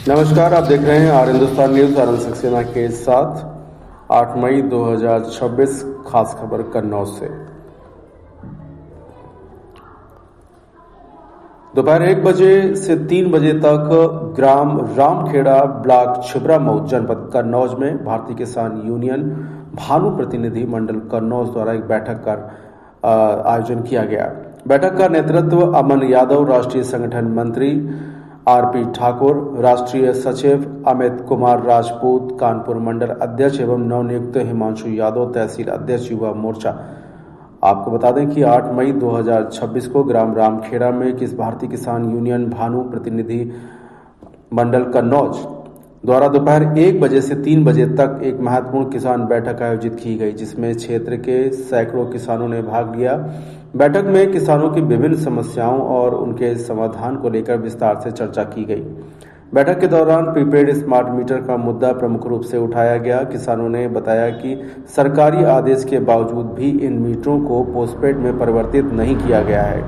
नमस्कार, आप देख रहे हैं आर हिंदुस्तान न्यूज आनंद सक्सेना के साथ 8 मई 2026 खास खबर कन्नौज से। दोपहर 1 बजे से 3 बजे तक ग्राम रामखेड़ा, ब्लॉक छिबरामऊ, जनपद कन्नौज में भारतीय किसान यूनियन भानु प्रतिनिधि मंडल कन्नौज द्वारा एक बैठक का आयोजन किया गया। बैठक का नेतृत्व अमन यादव, राष्ट्रीय संगठन मंत्री आरपी ठाकुर, राष्ट्रीय सचिव अमित कुमार राजपूत, कानपुर मंडल अध्यक्ष एवं नवनियुक्त हिमांशु यादव, तहसील अध्यक्ष युवा मोर्चा। आपको बता दें कि 8 मई 2026 को ग्राम रामखेड़ा में भारतीय किसान यूनियन भानु प्रतिनिधि मंडल कन्नौज द्वारा दोपहर 1 बजे से 3 बजे तक एक महत्वपूर्ण किसान बैठक आयोजित की गई, जिसमें क्षेत्र के सैकड़ों किसानों ने भाग लिया। बैठक में किसानों की विभिन्न समस्याओं और उनके समाधान को लेकर विस्तार से चर्चा की गई। बैठक के दौरान प्रीपेड स्मार्ट मीटर का मुद्दा प्रमुख रूप से उठाया गया। किसानों ने बताया कि सरकारी आदेश के बावजूद भी इन मीटरों को पोस्टपेड में परिवर्तित नहीं किया गया है।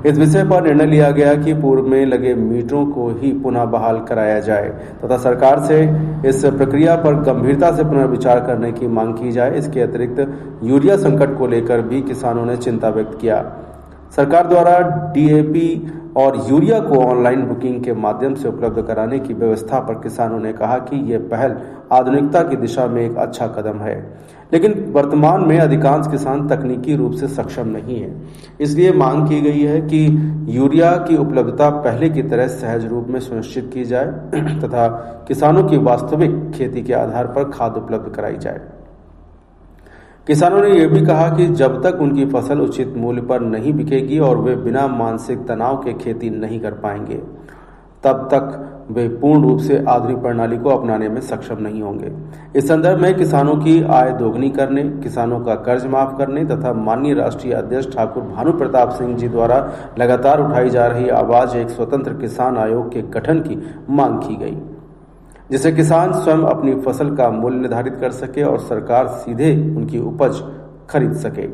इस विषय पर निर्णय लिया गया कि पूर्व में लगे मीटरों को ही पुनः बहाल कराया जाए तथा सरकार से इस प्रक्रिया पर गंभीरता से पुनर्विचार करने की मांग की जाए। इसके अतिरिक्त यूरिया संकट को लेकर भी किसानों ने चिंता व्यक्त किया। सरकार द्वारा डीएपी और यूरिया को ऑनलाइन बुकिंग के माध्यम से उपलब्ध कराने की व्यवस्था पर किसानों ने कहा कि यह पहल आधुनिकता की दिशा में एक अच्छा कदम है, लेकिन वर्तमान में अधिकांश किसान तकनीकी रूप से सक्षम नहीं है। इसलिए मांग की गई है कि यूरिया की उपलब्धता पहले की तरह सहज रूप में सुनिश्चित की जाए तथा किसानों की वास्तविक खेती के आधार पर खाद उपलब्ध कराई जाए। किसानों ने यह भी कहा कि जब तक उनकी फसल उचित मूल्य पर नहीं बिकेगी और वे बिना मानसिक तनाव के खेती नहीं कर पाएंगे, तब तक वे पूर्ण रूप से आधुनिक प्रणाली को अपनाने में सक्षम नहीं होंगे। इस संदर्भ में किसानों की आय दोगुनी करने, किसानों का कर्ज माफ करने तथा माननीय राष्ट्रीय अध्यक्ष ठाकुर भानु प्रताप सिंह जी द्वारा लगातार उठाई जा रही आवाज एक स्वतंत्र किसान आयोग के गठन की मांग की गई, जिससे किसान स्वयं अपनी फसल का मूल्य निर्धारित कर सके और सरकार सीधे उनकी उपज खरीद सके।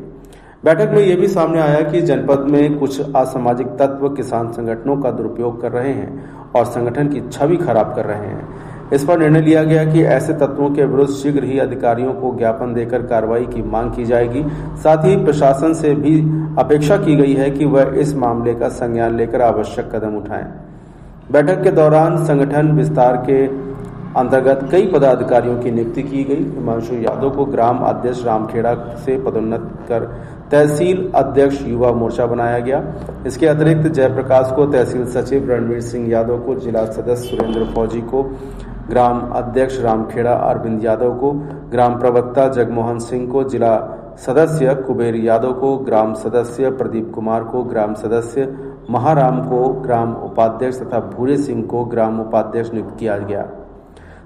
बैठक में यह भी सामने आया कि जनपद में कुछ असामाजिक तत्व किसान संगठनों का दुरुपयोग कर रहे हैं और संगठन की छवि खराब कर रहे हैं। इस पर निर्णय लिया गया कि ऐसे तत्वों के विरुद्ध शीघ्र ही अधिकारियों को ज्ञापन देकर कार्रवाई की मांग की जाएगी। साथ ही प्रशासन से भी अपेक्षा की गई है कि वह इस मामले का संज्ञान लेकर आवश्यक कदम उठाएं। बैठक के दौरान संगठन विस्तार के अंतर्गत कई पदाधिकारियों की नियुक्ति की गई। हिमांशु यादव को ग्राम अध्यक्ष रामखेड़ा से पदोन्नत कर तहसील अध्यक्ष युवा मोर्चा बनाया गया। इसके अतिरिक्त जयप्रकाश को तहसील सचिव, रणवीर सिंह यादव को जिला सदस्य, सुरेंद्र फौजी को ग्राम अध्यक्ष रामखेड़ा, अरविंद यादव को ग्राम प्रवक्ता, जगमोहन सिंह को जिला सदस्य, कुबेर यादव को ग्राम सदस्य, प्रदीप कुमार को ग्राम सदस्य, महाराम को ग्राम उपाध्यक्ष तथा भूरे सिंह को ग्राम उपाध्यक्ष नियुक्त किया गया।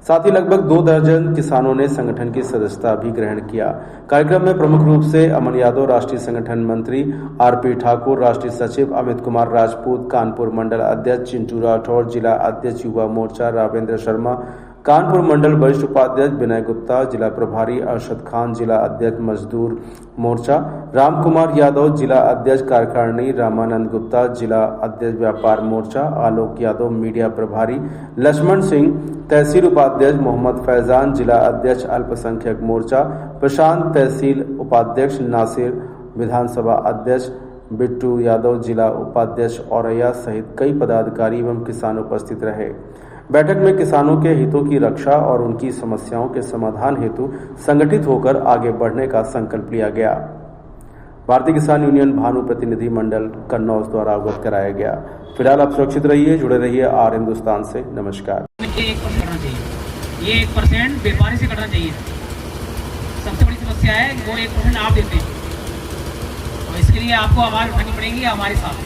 साथ ही लगभग 2 दर्जन किसानों ने संगठन की सदस्यता भी ग्रहण किया। कार्यक्रम में प्रमुख रूप से अमन यादव, राष्ट्रीय संगठन मंत्री आरपी ठाकुर, राष्ट्रीय सचिव अमित कुमार राजपूत, कानपुर मंडल अध्यक्ष चिंटू राठौर, जिला अध्यक्ष युवा मोर्चा रावेंद्र शर्मा, कानपुर मंडल वरिष्ठ उपाध्यक्ष विनय गुप्ता, जिला प्रभारी अरशद खान, जिला अध्यक्ष मजदूर मोर्चा राम कुमार यादव, जिला अध्यक्ष कार्यकारिणी रामानंद गुप्ता, जिला अध्यक्ष व्यापार मोर्चा आलोक यादव, मीडिया प्रभारी लक्ष्मण सिंह, तहसील उपाध्यक्ष मोहम्मद फैजान, जिला अध्यक्ष अल्पसंख्यक मोर्चा प्रशांत, तहसील उपाध्यक्ष नासिर, विधानसभा अध्यक्ष बिट्टू यादव, जिला उपाध्यक्ष औरैया सहित कई पदाधिकारी एवं किसान उपस्थित रहे। बैठक में किसानों के हितों की रक्षा और उनकी समस्याओं के समाधान हेतु संगठित होकर आगे बढ़ने का संकल्प लिया गया। भारतीय किसान यूनियन भानु प्रतिनिधि मंडल कन्नौज द्वारा अवगत कराया गया। फिलहाल आप सुरक्षित रहिए, जुड़े रहिए आर हिंदुस्तान से। नमस्कार। ये 1% व्यापारी से कटना चाहिए। सबसे बड़ी समस्या है वो 1% आप देते हैं और इसके लिए आपको आवाज़ उठानी पड़ेगी हमारे साथ।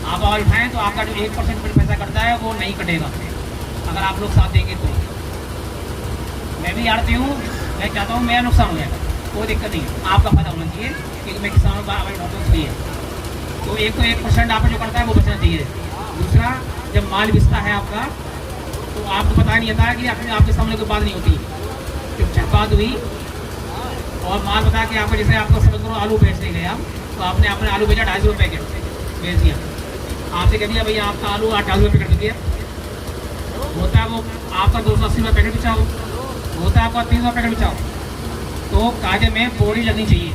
आप आवाज़ उठाएं तो आपका जो 1% पैसा कटता है वो नहीं कटेगा अगर आप लोग साथ देंगे तो। मैं भी आड़ती हूँ, मैं चाहता हूँ मेरा नुकसान हो जाएगा, कोई दिक्कत नहीं है, आपका फायदा होना चाहिए क्योंकि मैं किसानों का आवाज़ उठाता हूँ इसलिए। तो 1% आपका जो करता है वो बचना चाहिए। दूसरा, जब माल बिकता है आपका तो आपको पता नहीं आता कि आपके सामने कोई बात नहीं होती, चुपचाप बात हुई और माल बता के आपको, जैसे आपको समझ करो आलू बेचने गए आप, तो आपने अपने आलू बेचा 250 रुपये के बेच दिया। आपसे कह दिया भैया आपका आलू 28 रुपये कर दीजिए, होता है वो आपका 280 रुपये पैकेट बिछाओ, होता है आपका 300 पैकेट बिछाओ। तो कायदे में बोली लगनी चाहिए,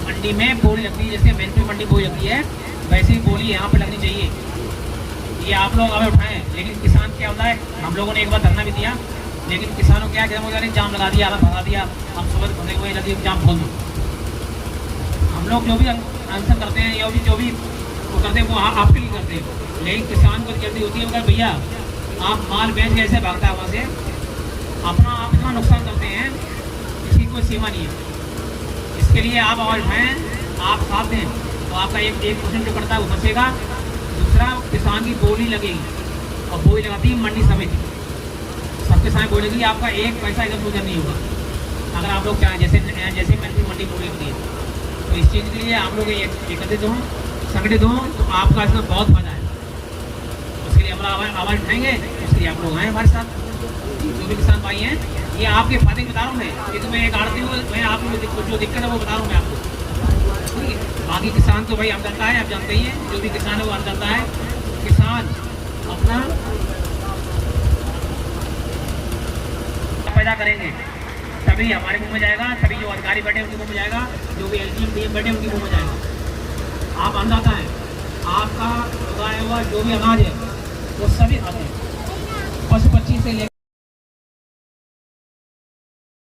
मंडी में बोली लगती है, जैसे मैनपुरी मंडी बोली लगती है वैसे ही बोली यहाँ पर लगनी चाहिए। ये आप लोग हमें उठाएं, लेकिन किसान क्या होता है, हम लोगों ने एक बार धरना भी दिया, लेकिन किसानों क्या जाम लगा दिया, आधा भगा दिया, हम सुबह बंधे हुए लगे जाम खोल दो। हम लोग जो भी अनशन करते हैं या जो भी वो करते हैं वो आपके लिए करते हैं, लेकिन किसान को जल्दी होती है, मगर भैया आप माल बेच कैसे भागता है वहाँ से, अपना आप इतना नुकसान करते हैं, इसकी कोई सीमा नहीं है। इसके लिए आप आवाज़ उठाएं, आप साथ दें, तो आपका 1% जो पड़ता है वो बचेगा। दूसरा, किसान की बोली लगेगी, और बोली लगाती है मंडी समिति, सबके सामने बोलेगी, आपका 1 पैसा इधर उधर नहीं होगा। अगर आप लोग चाहें, जैसे मैनपुरी मंडी बोली होती है, तो इस चीज़ के लिए आप लोग एकत्रित हों, संगठित हों, तो आपका इसमें बहुत फायदा है। उसके लिए हमारा आवाज़ उठाएंगे, उसके लिए आप लोग आएँ हमारे साथ, जो भी किसान भाई हैं। ये आपके फायदे की बता रहा हूँ मैं, ये तो मैं एक आड़ती हूँ, मैं आपको जो दिक्कत है वो बता रहा हूँ मैं आपको, ठीक है। बाकी किसान तो भाई आप जानता है, आप जानते ही हैं, जो भी किसान है वो आप जानता है। किसान अपना पैदा करेंगे तभी हमारे मुंह में जाएगा, तभी जो अधिकारी बैठे उनके मुंह में जाएगा, जो भी LGM DM बैठे उनके मुंह में जाएगा। आप अंदाजा है, आपका उगाया हुआ जो भी अनाज है वो सभी खाते हैं, पशु पक्षी से लेकर